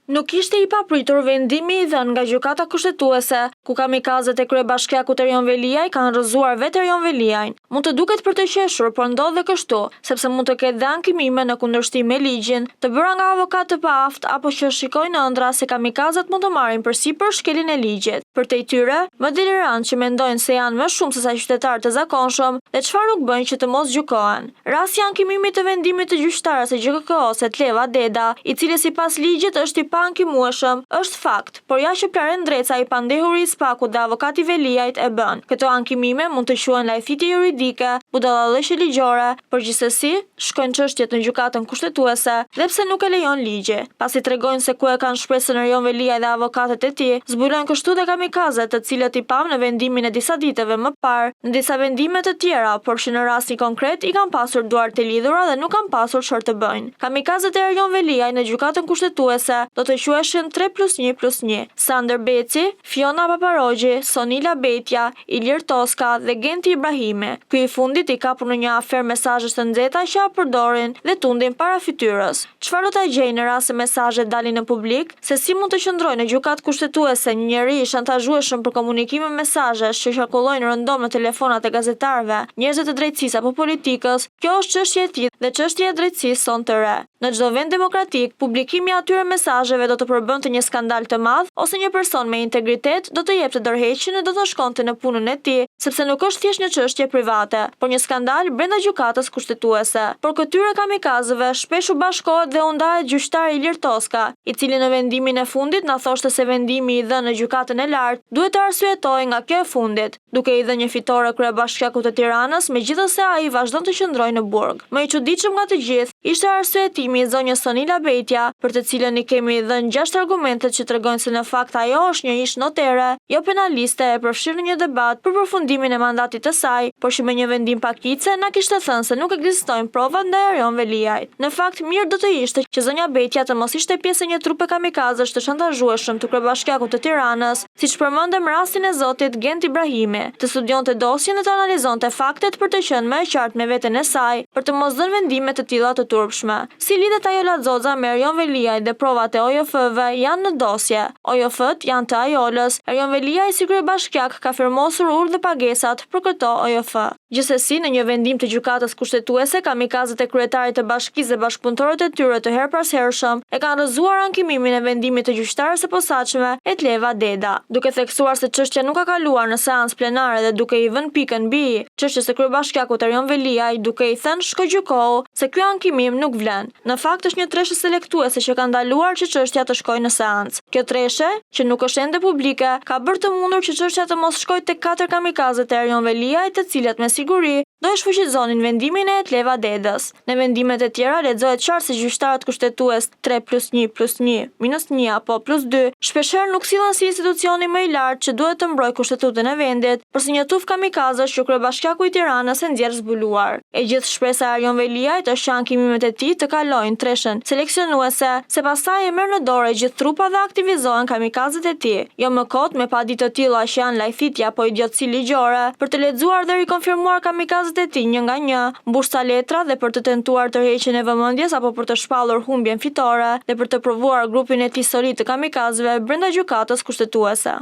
Nuk ishte i papritur vendimi i dhënë nga gjykata kushtetuese, ku kamikazet e kryebashkiakut Erion Veliaj kanë rrëzuar vetë Erion Veliajn. Mund të duket për të qeshur, por ndodh dhe kështu, sepse mund të ketë dhe ankimime në kundërshtim me ligjin, të bëra nga avokat të paaft apo që shikojnë ëndra se kamikazet mund të marrin përsipër shkeljen e ligjit. Për te tyre, më delirantë që mendojnë se janë më shumë se sa qytetarë të zakonshëm dhe çfarë nuk bëjnë që të mos gjykohen. Rasti ankimimit të vendimit të gjyqtarës së GKK-s Etleva Deda, i cili sipas ligjit është i paankimueshëm, është fakt, por ja që Plaren Dreca i pandehuri i Spakut dhe avokati Veliajt e bën. Këto ankimime mund të quhen lajthitje juridike, budallëqe ligjore, por gjithsesi shkojnë çështjet në gjykatën kushtetuese dhe pse nuk e lejon ligji. Pasi tregojnë se ku e kanë shpresën Erion Veliaj dhe avokatët e tij, zbulojnë kështu dhe kamikazet, të cilët i pam në vendimin e disa ditëve më parë, në disa vendime të tjera, por që në rastin konkret i kanë pasur duart të lidhura dhe nuk kanë pasur çfarë të bëjnë. Kamikazet e Erion Veliaj në gjykatën kushtetuese do të quheshin 3+1+1. Sander Beci, Fiona Paparogji, Sonila Betja, Ilir Toska dhe Genti Ibrahimi. Ky i fundit i kapur në një afer mesazhesh të nxehta që përdorin dhe tundin para fytyrës. Çfarë do ta gjejnë në rast se mesazhet dalin në publik? Se si mund të qëndrojë në gjykatë kushtetuese një njeri i shantazhueshëm për komunikime mesazhesh që qarkullojnë rëndom në telefonat e gazetarëve, njerëzve të drejtësisë apo politikës? Kjo është çështje e tillë dhe çështja e drejtësisë son të re. Në çdo vend demokratik, publikimi i atyre mesazheve do të përbënte një skandal të madh ose një person me integritet do të jepte dorëheqjen e do të shkonte në punën e tij, sepse nuk është thjesht një çështje private, por një skandal brenda gjykatës kushtetuese. Por këtyre kamikazeve shpesh u bashkohet dhe u ndahet gjyqtari Ilir Toska, i cili në vendimin e fundit na thoshte se vendimi i dhënë në gjykatën e lartë duhet të arsyetojë nga kjo e fundit, duke i dhënë një fitore kryebashkiakut të Tiranës, megjithëse ai vazhdon të qëndrojë në burg. Më i çuditshëm nga të gjithë ishte arsyetimi i zonjës Sonila Betja, për të cilën i kemi dhënë 6 argumentet që tregojnë se në fakt ajo është një ish notere, jo penaliste, e përfshirë në një debat për përfundimin e mandatit të saj, por që me një vendim pakicë na kishte thënë se nuk ekzistojnë provat ndaj Erion Veliajt. Në fakt, mirë do të ishte që zonja Betja të mos ishte pjesë e një trupe kamikazësh të shantazhueshëm të kryebashkiakut të Tiranës, siç përmendëm rastin e zotit Gent Ibrahimi, të studionte dosjen dhe të analizonte faktet për të qenë më e qartë me veten e saj, për të mos dhënë vendime të tilla të turpshme. Si lidhet ajo Lazoza me Erion Veliaj dhe provat e OJF-ve janë në dosje. OJF-t janë të Ajolës. Erion Veliaj si kryebashkiak ka firmosur urdhë dhe pagesat për këto OJF. Gjithsesi, në një vendim të gjykatës kushtetuese, kamikazet e kryetarit të bashkisë dhe bashkëpunëtorët e tyre të herparashershëm e kanë rrëzuar ankimimin e vendimit të gjyqtarës së posaçme Etleva Deda, duke theksuar se çështja nuk ka kaluar në seancë plenare dhe duke i vënë pikën mbi çështjes së kryebashkiakut Erion Veliaj, duke i thënë shko gjykohu se ky ankimim nuk vlen. Në fakt është një treshe selektuese që ka ndaluar që çështja të shkojë në seancë. Kjo treshe, që nuk është ende publike, ka bërë të mundur që çështja të mos shkojë tek 4 kamikazet e Erion Veliajt, të cilët me siguri do e shfuqizonin vendimin e Etleva Dedës. Në vendimet e tjera lexohet qartë se gjyqtarët kushtetues 3+1+1-1 apo +2 shpeshherë nuk sillen si institucioni më i lartë që duhet të mbrojë kushtetutën e vendit, por si një tuf kamikazësh që kryebashkiaku i Tiranës e nxjerr zbuluar. E gjithë shpresa e Erion Veliajt është që ankimimet e tij të kalojnë treshen seleksionuese, se pastaj e merr në dorë gjithë trupa dhe aktivizohen kamikazet e tij. Jo më kot me paditë të tilla që janë lajthitje apo idiotësi ligjore, për të lexuar dhe rikonfirmuar kamikazet e tij një nga një, mbush sa letra dhe për të tentuar tërheqjen e vëmendjes apo për të shpallur humbjen fitore dhe për të provuar grupin e tij solid të kamikazëve brenda gjykatës kushtetuese.